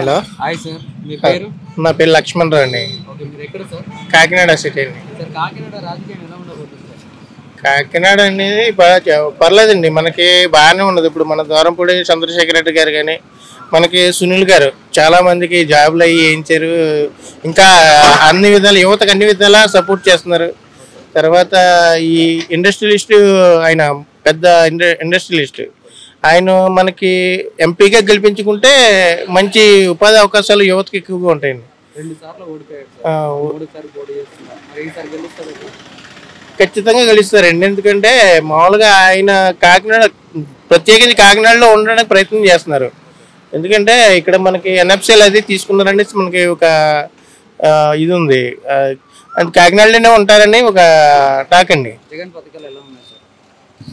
Hello hi sir, మీ పేరు? నా పేరు లక్ష్మణ్ రావు అండి. ఓకే, మీరు ఎక్కడ సార్? కాకినాడ సిటీ అండి. సార్, కాకినాడ రాజకీయం ఎలా ఉండబోతుంది సార్? కాకినాడ అనేది పర్లేదండి, మనకి బాగానే ఉన్నది. ఇప్పుడు మన ద్వారంపూడి చంద్రశేఖర్ రెడ్డి గారు కానీ మనకి సునీల్ గారు చాలా మందికి జాబులు అయ్యి వేయించారు. ఇంకా అన్ని విధాలు యువతకు అన్ని విధాలా సపోర్ట్ చేస్తున్నారు. తర్వాత ఈ ఇండస్ట్రియలిస్ట్ ఆయన పెద్ద ఇండస్ట్రియలిస్ట్ ఆయన మనకి ఎంపీగా గెలిపించుకుంటే మంచి ఉపాధి అవకాశాలు యువతకి ఎక్కువగా ఉంటాయండి. 2 సార్లు ఓడిపోయాడు సార్. 3 సార్లు పోటీ చేస్తున్నారు. మరి ఈసారి గెలుస్తారు? ఖచ్చితంగా గెలుస్తారండి. ఎందుకంటే మామూలుగా ఆయన కాకినాడ ప్రత్యేకించి కాకినాడలో ఉండడానికి ప్రయత్నం చేస్తున్నారు. ఎందుకంటే ఇక్కడ మనకి ఎన్ఎఫ్సీలు అది తీసుకున్నారని మనకి ఒక ఇది ఉంది. అది కాకినాడలోనే ఉంటారని ఒక టాక్ అండి. జగన్ పథకాలు ఎలా ఉన్నాయి సార్?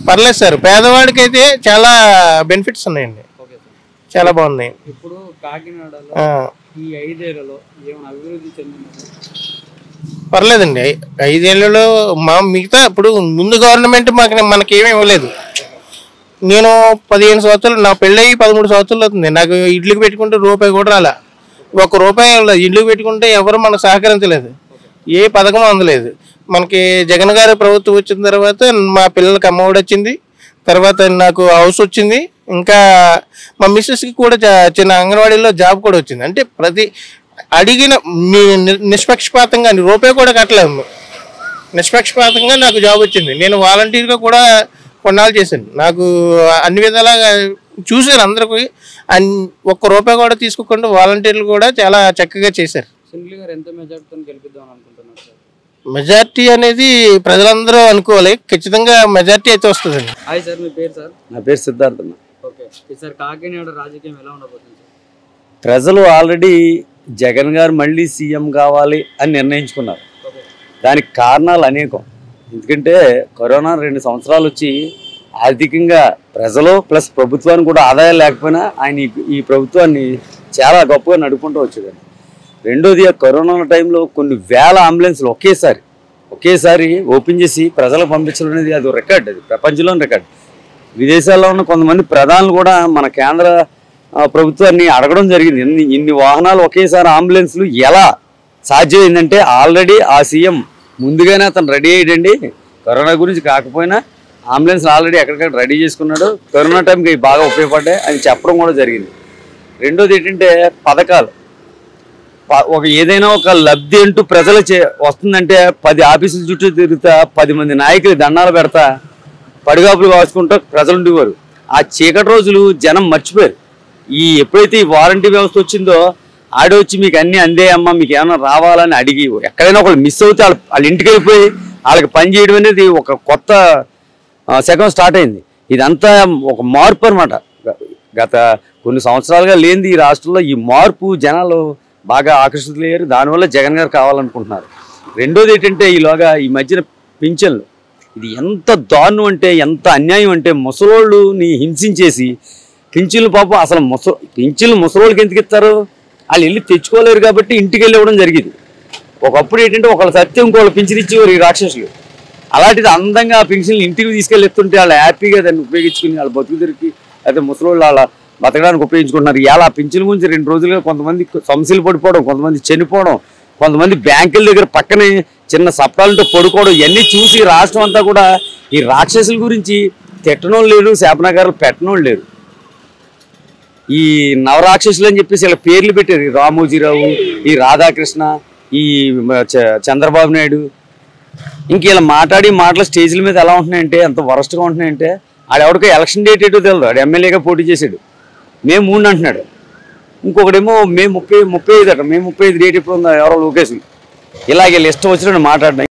పర్లేదు సార్, పేదవాడికి అయితే చాలా బెనిఫిట్స్ ఉన్నాయండి. ఓకే సార్, చాలా బాగున్నాయి. ఇప్పుడు కాకినాడలో ఈ 5 ఏళ్లలో ఏమైనా అభివృద్ధి చెందింది? పర్లేదండి, 5 ఏళ్లలో మిగతా ఇప్పుడు ముందు గవర్నమెంట్ మనకేమీ ఇవ్వలేదు. నేను 15 సంవత్సరాలు, నా పెళ్ళయి 13 సంవత్సరాలు అవుతుంది. నాకు ఇడ్లీకి పెట్టుకుంటే రూపాయి కూడా రాలే. ₹1 ఇడ్లీకి పెట్టుకుంటే ఎవరు మనకు సహకరించలేదు, ఏ పథకం అందలేదు. మనకి జగన్ గారి ప్రభుత్వం వచ్చిన తర్వాత మా పిల్లలకి అమ్మఒడి వచ్చింది, తర్వాత నాకు హౌస్ వచ్చింది, ఇంకా మా మిస్సెస్కి కూడా చిన్న అంగన్వాడీలో జాబ్ కూడా వచ్చింది. అంటే ప్రతి అడిగిన నిష్పక్షపాతంగా రూపాయి కూడా కట్టలేము, నిష్పక్షపాతంగా నాకు జాబ్ వచ్చింది. నేను వాలంటీర్గా కూడా కొన్నాళ్ళు చేశాను. నాకు అన్ని విధాలుగా చూశారు, అందరికి ₹1 కూడా తీసుకోకుండా వాలంటీర్లు కూడా చాలా చక్కగా చేశారు. సునీల్ గారు ఎంత మెజార్టీతో గెలిపిద్దాం అనుకుంటున్నారు సార్? మెజార్టీ అనేది ప్రజలందరూ అనుకోవాలి, ఖచ్చితంగా మెజార్టీ అయితే వస్తుందండి. హాయ్ సార్, మీ పేరు సార్? నా పేరు సిద్ధార్థ. ఓకే సార్, కాకినాడ రాజకీయం ఎలా ఉండబోతుంది సార్? ప్రజలు ఆల్రెడీ జగన్ గారు మళ్ళీ సీఎం కావాలి అని నిర్ణయించుకున్నారు. దానికి కారణాలు అనేకం. ఎందుకంటే కరోనా 2 సంవత్సరాలు వచ్చి ఆర్థికంగా ప్రజలు ప్లస్ ప్రభుత్వానికి కూడా ఆదాయం లేకపోయినా ఆయన ఈ ప్రభుత్వాన్ని చాలా గొప్పగా నడుపుకుంటూ వచ్చేది. రెండోది, కరోనా టైంలో కొన్ని వేల అంబులెన్స్లు ఒకేసారి ఓపెన్ చేసి ప్రజలకు పంపించడం అనేది అది రికార్డ్, అది ప్రపంచంలోని రికార్డ్. విదేశాల్లో ఉన్న కొంతమంది ప్రధానులు కూడా మన కేంద్ర ప్రభుత్వాన్ని అడగడం జరిగింది, ఇన్ని వాహనాలు ఒకేసారి అంబులెన్స్లు ఎలా సాధ్యమైందంటే ఆల్రెడీ ఆ సీఎం ముందుగానే అతను రెడీ అయ్యాడండి. కరోనా గురించి కాకపోయినా అంబులెన్స్ ఆల్రెడీ ఎక్కడికక్కడ రెడీ చేసుకున్నాడు, కరోనా టైంకి బాగా ఉపయోగపడ్డాయి అని చెప్పడం కూడా జరిగింది. రెండోది ఏంటంటే పథకాలు, ఏదైనా ఒక లబ్ధి అంటూ ప్రజలు వస్తుందంటే 10 ఆఫీసుల చుట్టూ తిరుగుతా 10 మంది నాయకులు దండాలు పెడతా పడిగాపులు కాచుకుంటూ ప్రజలు ఉండేవారు. ఆ చీకటి రోజులు జనం మర్చిపోయారు. ఎప్పుడైతే ఈ వారంటీ వ్యవస్థ వచ్చిందో ఆడొచ్చి మీకు అన్నీ అందేయమ్మా, మీకు ఏమైనా రావాలని అడిగి ఎక్కడైనా ఒకళ్ళు మిస్ అవుతే వాళ్ళ ఇంటికి వెళ్ళిపోయి వాళ్ళకి పని చేయడం అనేది ఒక కొత్త శకం స్టార్ట్ అయింది. ఇదంతా ఒక మార్పు అనమాట. గత కొన్ని సంవత్సరాలుగా లేనిది ఈ రాష్ట్రంలో ఈ మార్పు జనాలు బాగా ఆకర్షితులయ్యారు. దానివల్ల జగన్ గారు కావాలనుకుంటున్నారు. రెండోది ఏంటంటే ఈ మధ్యన పింఛన్లు, ఇది ఎంత దారుణం అంటే ఎంత అన్యాయం అంటే ముసలోళ్ళని హింసించేసి పింఛన్లు పాపం అసలు పింఛన్లు ముసలోళ్ళకి ఎందుకు ఇస్తారు? వాళ్ళు వెళ్ళి తెచ్చుకోలేరు కాబట్టి ఇంటికి వెళ్ళి ఇవ్వడం జరిగింది. ఒకప్పుడు ఏంటంటే ఒకళ్ళ సత్యం ఇంకోళ్ళు పింఛన్ ఇచ్చేవారు ఈ రాక్షసులు. అలాంటిది అందంగా ఆ పింఛన్లు ఇంటికి తీసుకెళ్ళి ఎత్తుంటే వాళ్ళు హ్యాపీగా దాన్ని ఉపయోగించుకుని వాళ్ళ బతుకు తిరిగి అయితే ముసలోళ్ళు అలా బతకడానికి ఉపయోగించుకుంటున్నారు. ఇలా ఆ పింఛన్ గురించి 2 రోజులుగా కొంతమంది సమస్యలు పడిపోవడం, కొంతమంది చనిపోవడం, కొంతమంది బ్యాంకుల దగ్గర పక్కనే చిన్న సప్తాలతో పడుకోవడం, ఇవన్నీ చూసి రాష్ట్రం అంతా కూడా ఈ రాక్షసుల గురించి తిట్టనోళ్ళు లేరు, శాపనగారులు పెట్టనోళ్ళు లేరు. ఈ నవరాక్షసులు అని చెప్పేసి ఇలా పేర్లు పెట్టారు. ఈ రామోజీరావు, ఈ రాధాకృష్ణ, ఈ చంద్రబాబు నాయుడు. ఇంక ఇలా మాటలు స్టేజ్ల మీద ఎలా ఉంటున్నాయంటే ఎంత వరస్ట్గా ఉంటున్నాయంటే, ఆడెవడికో ఎలక్షన్ డేట్ ఏంటో తెలియదు, ఆడు ఎమ్మెల్యేగా పోటీ చేశాడు, మే 3 అంటున్నాడు. ఇంకొకడేమో మే 35 అట, మే 35 డేట్ ఎప్పుడు ఉందా ఎవరో లోకేష్. ఇలాగే ఇష్టం వచ్చినట్టు మాట్లాడినా